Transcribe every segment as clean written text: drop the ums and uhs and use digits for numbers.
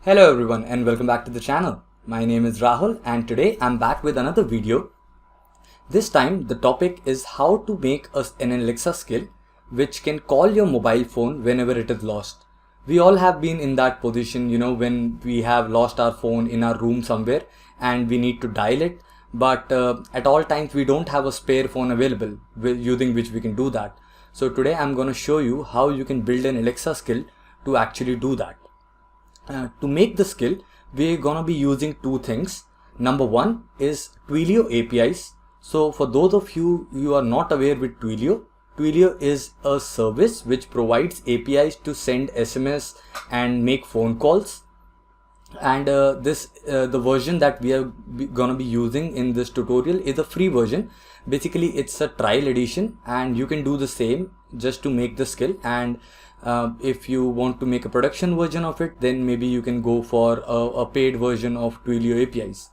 Hello everyone and welcome back to the channel. My name is Rahul and today I'm back with another video. This time the topic is how to make an Alexa skill which can call your mobile phone whenever it is lost. We all have been in that position, when we have lost our phone in our room somewhere and we need to dial it, but at all times we don't have a spare phone available using which we can do that. So today I'm going to show you how you can build an Alexa skill to actually do that. To make the skill, we're gonna be using two things. Number one is Twilio APIs. So for those of you who are not aware with Twilio, Twilio is a service which provides APIs to send SMS and make phone calls. And the version that we are gonna be using in this tutorial is a free version. Basically, it's a trial edition, and you can do the same just to make the skill. And if you want to make a production version of it, then maybe you can go for a paid version of Twilio APIs.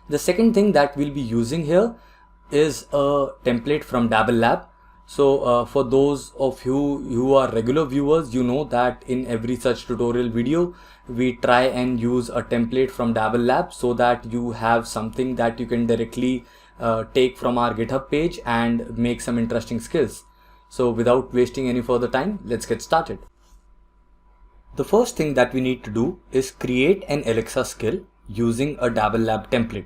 The second thing that we'll be using here is a template from Dabble Lab. So for those of you who are regular viewers, you know that in every such tutorial video, we try and use a template from Dabble Lab so that you have something that you can directly take from our GitHub page and make some interesting skills. So without wasting any further time, let's get started. The first thing that we need to do is create an Alexa skill using a Dabble Lab template.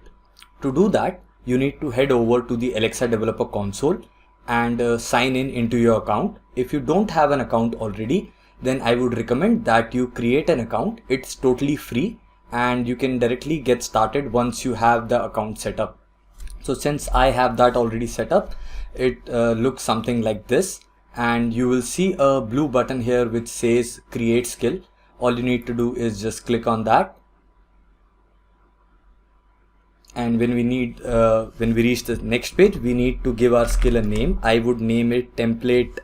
To do that, you need to head over to the Alexa Developer Console and sign in into your account. If you don't have an account already, then I would recommend that you create an account. It's totally free and you can directly get started once you have the account set up. So since I have that already set up, it looks something like this, and you will see a blue button here which says create skill. All you need to do is just click on that, and when we reach the next page, we need to give our skill a name. I would name it template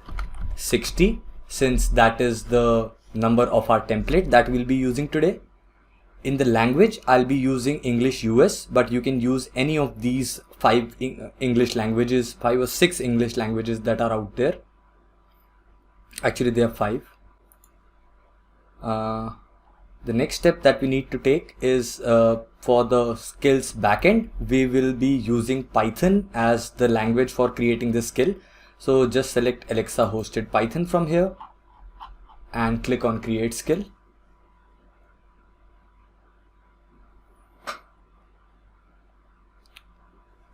60 since that is the number of our template that we'll be using today. In the language, I'll be using English US, but you can use any of these 5 English languages, 5 or 6 English languages that are out there. Actually, there are 5. The next step that we need to take is for the skills backend, we will be using Python as the language for creating this skill. So just select Alexa hosted Python from here and click on create skill.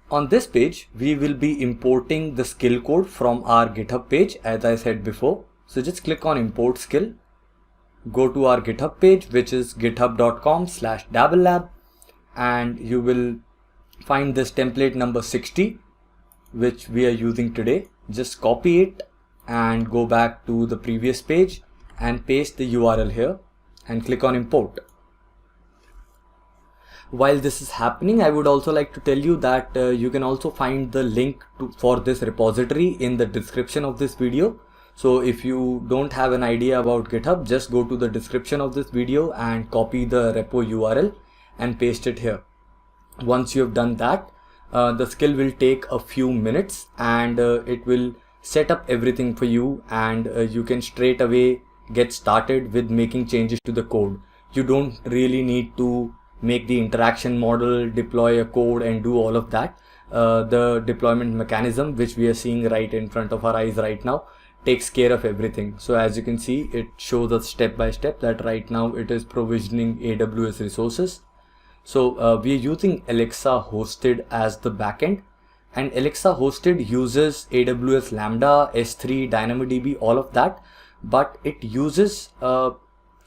On this page, we will be importing the skill code from our GitHub page, as I said before. So just click on import skill, go to our GitHub page, which is github.com/dabblelab, and you will find this template number 60, which we are using today. Just copy it and go back to the previous page and paste the URL here and click on import. While this is happening, I would also like to tell you that you can also find the link for this repository in the description of this video. So if you don't have an idea about GitHub, just go to the description of this video and copy the repo URL and paste it here. Once you have done that, the skill will take a few minutes and it will set up everything for you, and you can straight away get started with making changes to the code. You don't really need to make the interaction model, deploy a code and do all of that. The deployment mechanism, which we are seeing right in front of our eyes right now, takes care of everything. So as you can see, it shows us step by step that right now it is provisioning AWS resources. So we are using Alexa hosted as the backend, and Alexa hosted uses AWS Lambda, S3, DynamoDB, all of that, but it uses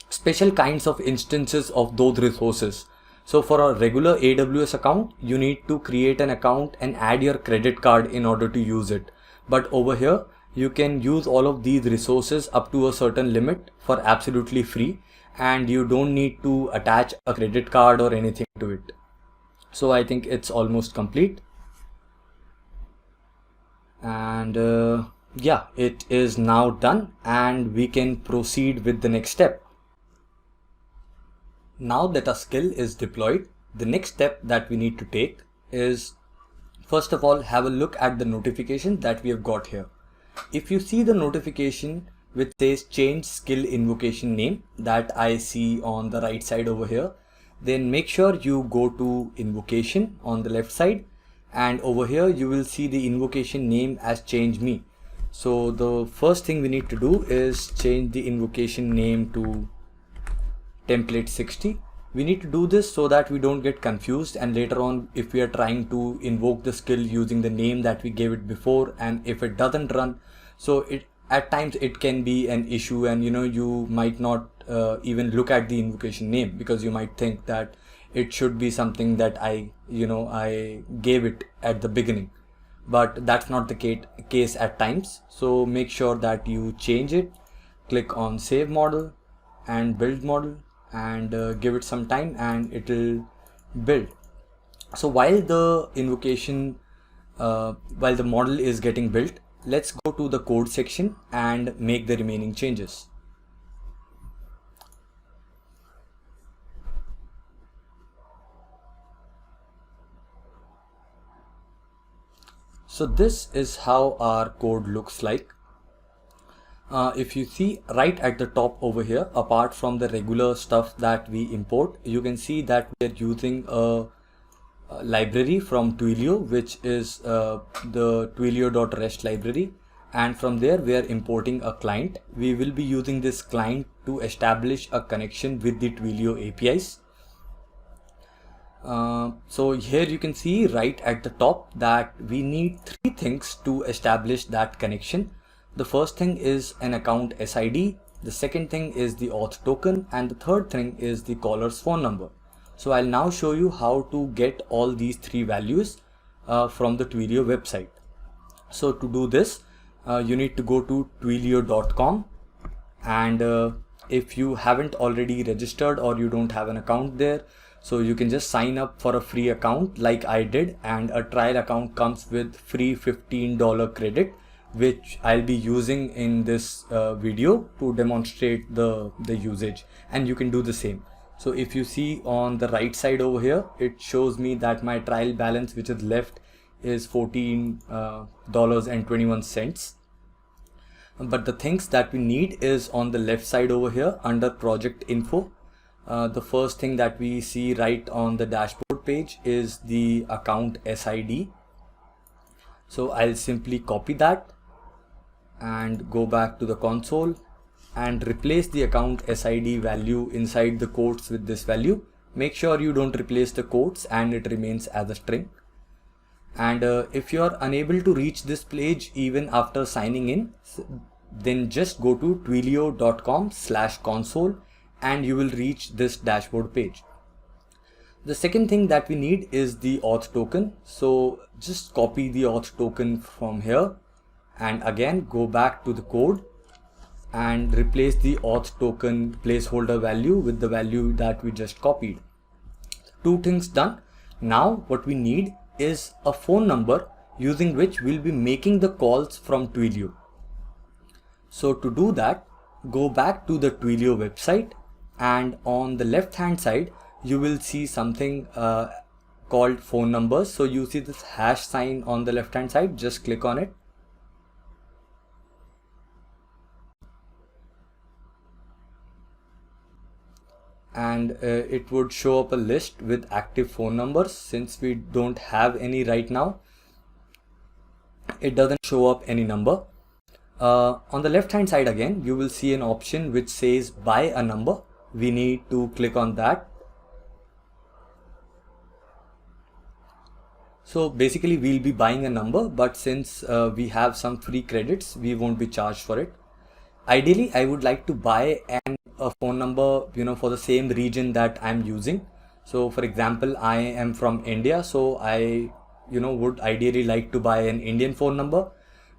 special kinds of instances of those resources. So for a regular AWS account, you need to create an account and add your credit card in order to use it. But over here, you can use all of these resources up to a certain limit for absolutely free, and you don't need to attach a credit card or anything to it. So I think it's almost complete. And yeah, it is now done and we can proceed with the next step. Now that our skill is deployed, the next step that we need to take is, first of all, have a look at the notification that we have got here. If you see the notification which says change skill invocation name that I see on the right side over here. Then make sure you go to invocation on the left side, and over here you will see the invocation name as change me. So the first thing we need to do is change the invocation name to template 60. We need to do this so that we don't get confused, and later on if we are trying to invoke the skill using the name that we gave it before, and if it doesn't run, so it at times it can be an issue, and you might not even look at the invocation name because you might think that it should be something that I gave it at the beginning, but that's not the case at times. So make sure that you change it, click on save model and build model, and give it some time and it will build. So while the model is getting built, let's go to the code section and make the remaining changes. So this is how our code looks like. If you see right at the top over here, apart from the regular stuff that we import, you can see that we are using a library from Twilio, which is the twilio.rest library, and from there we are importing a client. We will be using this client to establish a connection with the Twilio APIs. So here you can see right at the top that we need 3 things to establish that connection. The first thing is an account SID, the second thing is the auth token, and the third thing is the caller's phone number. So I'll now show you how to get all these 3 values from the Twilio website. So to do this, you need to go to twilio.com, and if you haven't already registered or you don't have an account there, so you can just sign up for a free account like I did, and a trial account comes with free $15 credit, which I'll be using in this video to demonstrate the usage, and you can do the same. So if you see on the right side over here, it shows me that my trial balance which is left is $14.21. But the things that we need is on the left side over here under project info. The first thing that we see right on the dashboard page is the account SID. So I'll simply copy that and go back to the console and replace the account SID value inside the quotes with this value. Make sure you don't replace the quotes and it remains as a string. And if you are unable to reach this page even after signing in, then just go to twilio.com/console and you will reach this dashboard page. The second thing that we need is the auth token. So just copy the auth token from here and again go back to the code and replace the auth token placeholder value with the value that we just copied. 2 things done. Now what we need is a phone number using which we'll be making the calls from Twilio. So to do that, go back to the Twilio website, and on the left hand side you will see something called phone numbers. So you see this hash sign on the left hand side, just click on it. And it would show up a list with active phone numbers. Since we don't have any right now, it doesn't show up any number. On the left hand side again, you will see an option which says buy a number. We need to click on that. So basically we'll be buying a number, but since we have some free credits, we won't be charged for it. Ideally, I would like to buy a phone number, for the same region that I'm using. So for example, I am from India, so I, would ideally like to buy an Indian phone number.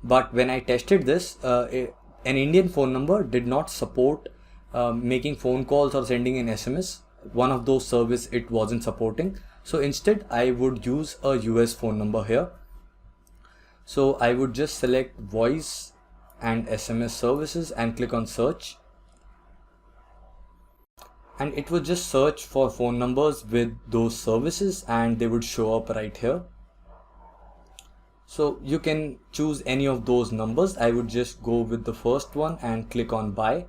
But when I tested this, an Indian phone number did not support making phone calls or sending an SMS. One of those services it wasn't supporting. So instead, I would use a US phone number here. So I would just select voice and SMS services and click on search. And it would just search for phone numbers with those services and they would show up right here. So you can choose any of those numbers. I would just go with the first one and click on buy.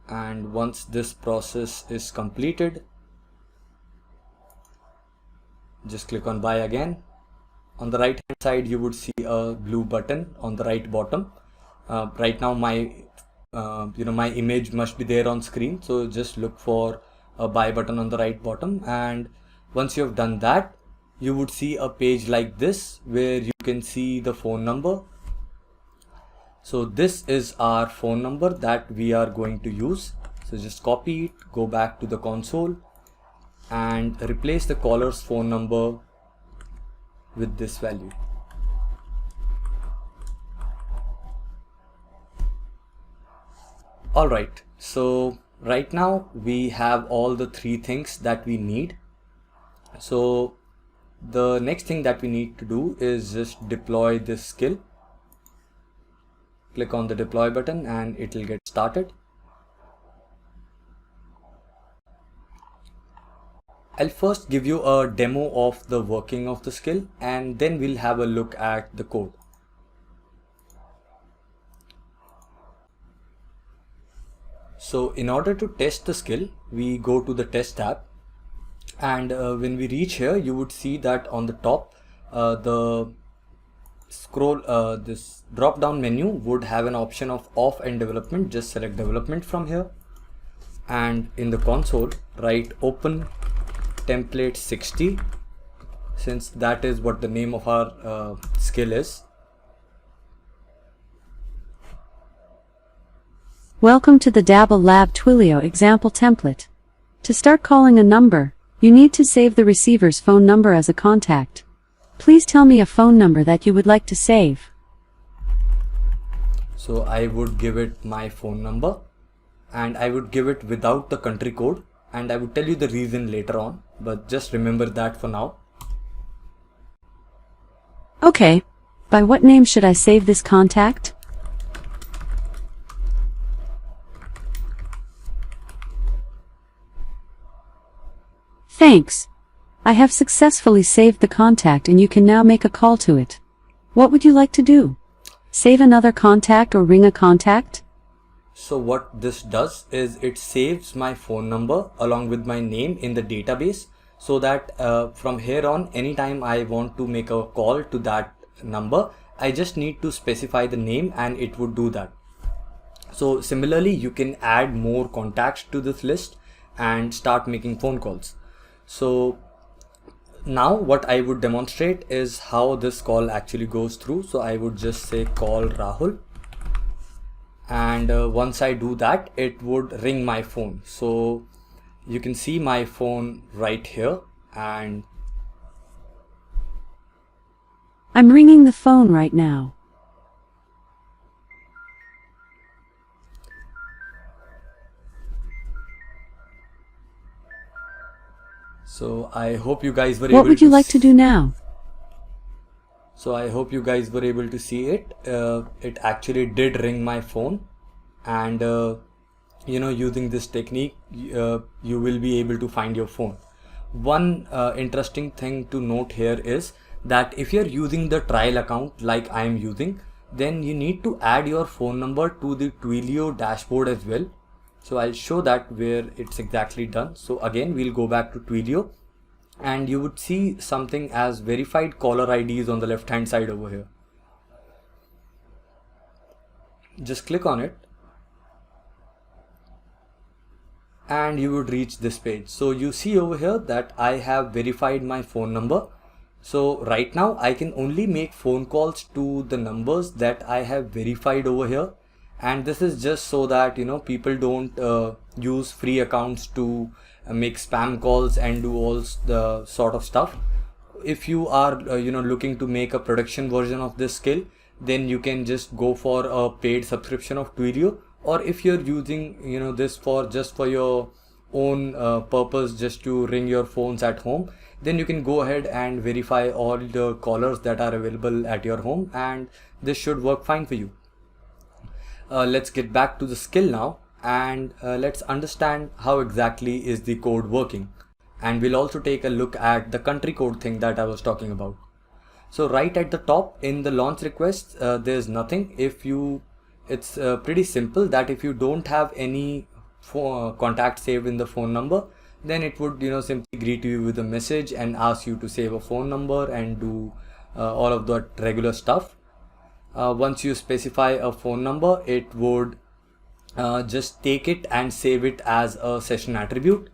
And once this process is completed, just click on buy again. On the right hand side, you would see a blue button on the right bottom. Right now my my image must be there on screen, so just look for a buy button on the right bottom, and once you have done that, you would see a page like this where you can see the phone number. So this is our phone number that we are going to use. So just copy it, go back to the console and replace the caller's phone number with this value. Alright, so right now we have all the three things that we need. So the next thing that we need to do is just deploy this skill. Click on the deploy button and it will get started. I'll first give you a demo of the working of the skill and then we'll have a look at the code. So in order to test the skill, we go to the test tab, and when we reach here, you would see that on the top, this drop down menu would have an option of off and development. Just select development from here, and in the console write open template 60, since that is what the name of our skill is. Welcome to the Dabble Lab Twilio example template. To start calling a number, you need to save the receiver's phone number as a contact. Please tell me a phone number that you would like to save. So I would give it my phone number, and I would give it without the country code, and I would tell you the reason later on, but just remember that for now. Okay. By what name should I save this contact? Thanks. I have successfully saved the contact and you can now make a call to it. What would you like to do? Save another contact or ring a contact? So what this does is it saves my phone number along with my name in the database, so that from here on, anytime I want to make a call to that number, I just need to specify the name and it would do that. So similarly, you can add more contacts to this list and start making phone calls. So now what I would demonstrate is how this call actually goes through. So I would just say call Rahul, and once I do that, it would ring my phone. So you can see my phone right here, and I'm ringing the phone right now. so I hope you guys were What would you like to do now? So I hope you guys were able to see it. It actually did ring my phone, and using this technique, you will be able to find your phone. One interesting thing to note here is that if you're using the trial account like I am using, then you need to add your phone number to the Twilio dashboard as well. So I'll show that where it's exactly done. So again, we'll go back to Twilio, and you would see something as verified caller IDs on the left hand side over here. Just click on it and you would reach this page. So you see over here that I have verified my phone number. So right now I can only make phone calls to the numbers that I have verified over here, and this is just so that people don't use free accounts to make spam calls and do all the sort of stuff. If you are looking to make a production version of this skill, then you can just go for a paid subscription of Twilio, or if you're using this for just for your own purpose, just to ring your phones at home, then you can go ahead and verify all the callers that are available at your home, and this should work fine for you. Let's get back to the skill now, and let's understand how exactly is the code working. and we'll also take a look at the country code thing that I was talking about. So right at the top in the launch request, there's nothing. It's pretty simple that if you don't have any contact saved in the phone number, then it would simply greet you with a message and ask you to save a phone number and do all of that regular stuff. Once you specify a phone number, it would just take it and save it as a session attribute.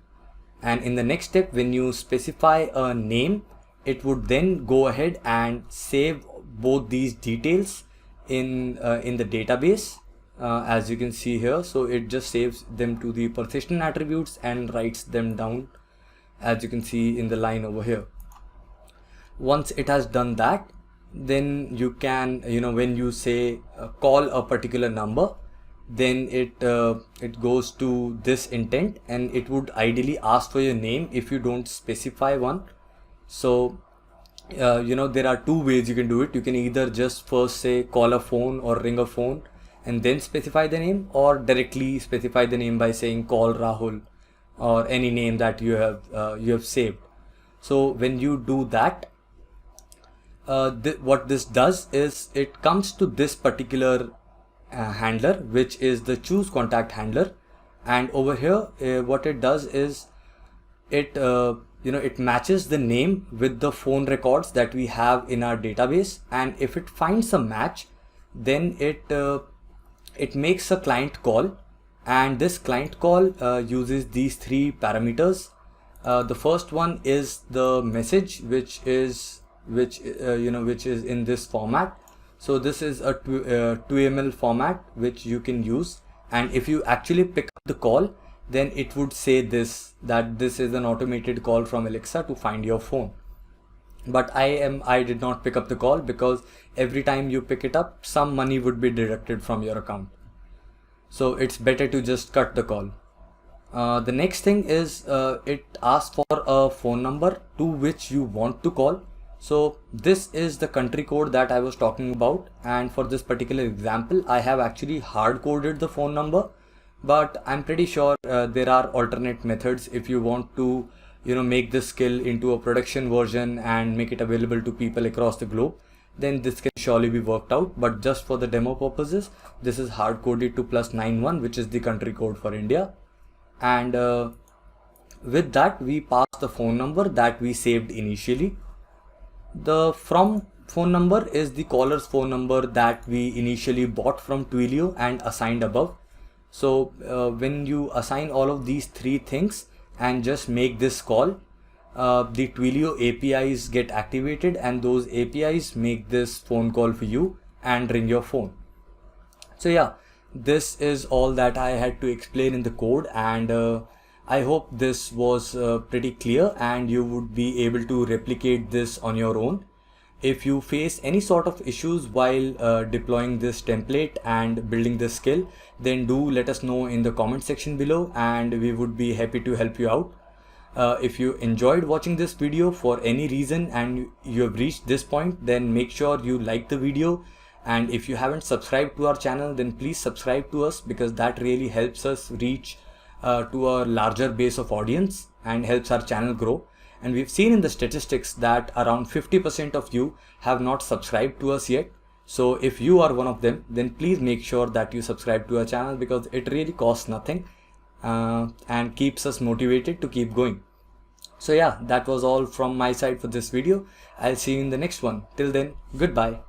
And in the next step, when you specify a name, it would then go ahead and save both these details in the database, as you can see here. So it just saves them to the persistent attributes and writes them down, as you can see in the line over here. Once it has done that, then you can, when you say call a particular number, then it goes to this intent, and it would ideally ask for your name if you don't specify one. So there are two ways you can do it. You can either just first say call a phone or ring a phone and then specify the name, or directly specify the name by saying call Rahul or any name that you have saved. So when you do that, what this does is it comes to this particular handler, which is the choose contact handler, and over here what it does is it it matches the name with the phone records that we have in our database, and if it finds a match, then it makes a client call, and this client call uses these three parameters. The first one is the message, which is in this format. So this is a 2ML format which you can use, and if you actually pick up the call, then it would say that this is an automated call from Alexa to find your phone. But I did not pick up the call, because every time you pick it up, some money would be deducted from your account. So it's better to just cut the call. The next thing is it asks for a phone number to which you want to call. So this is the country code that I was talking about, and for this particular example I have actually hard coded the phone number, but I'm pretty sure there are alternate methods. If you want to make this skill into a production version and make it available to people across the globe, then this can surely be worked out. But just for the demo purposes, this is hard coded to +91, which is the country code for India. And with that, we pass the phone number that we saved initially. The from phone number is the caller's phone number that we initially bought from Twilio and assigned above. So when you assign all of these three things and just make this call, the Twilio APIs get activated, and those APIs make this phone call for you and ring your phone. So yeah, this is all that I had to explain in the code, and I hope this was pretty clear and you would be able to replicate this on your own. If you face any sort of issues while deploying this template and building this skill, then do let us know in the comment section below, and we would be happy to help you out. If you enjoyed watching this video for any reason and you have reached this point, then make sure you like the video. And if you haven't subscribed to our channel, then please subscribe to us, because that really helps us reach to a larger base of audience and helps our channel grow. And we've seen in the statistics that around 50% of you have not subscribed to us yet. So if you are one of them, then please make sure that you subscribe to our channel, because it really costs nothing and keeps us motivated to keep going. So yeah, that was all from my side for this video. I'll see you in the next one. Till then, goodbye.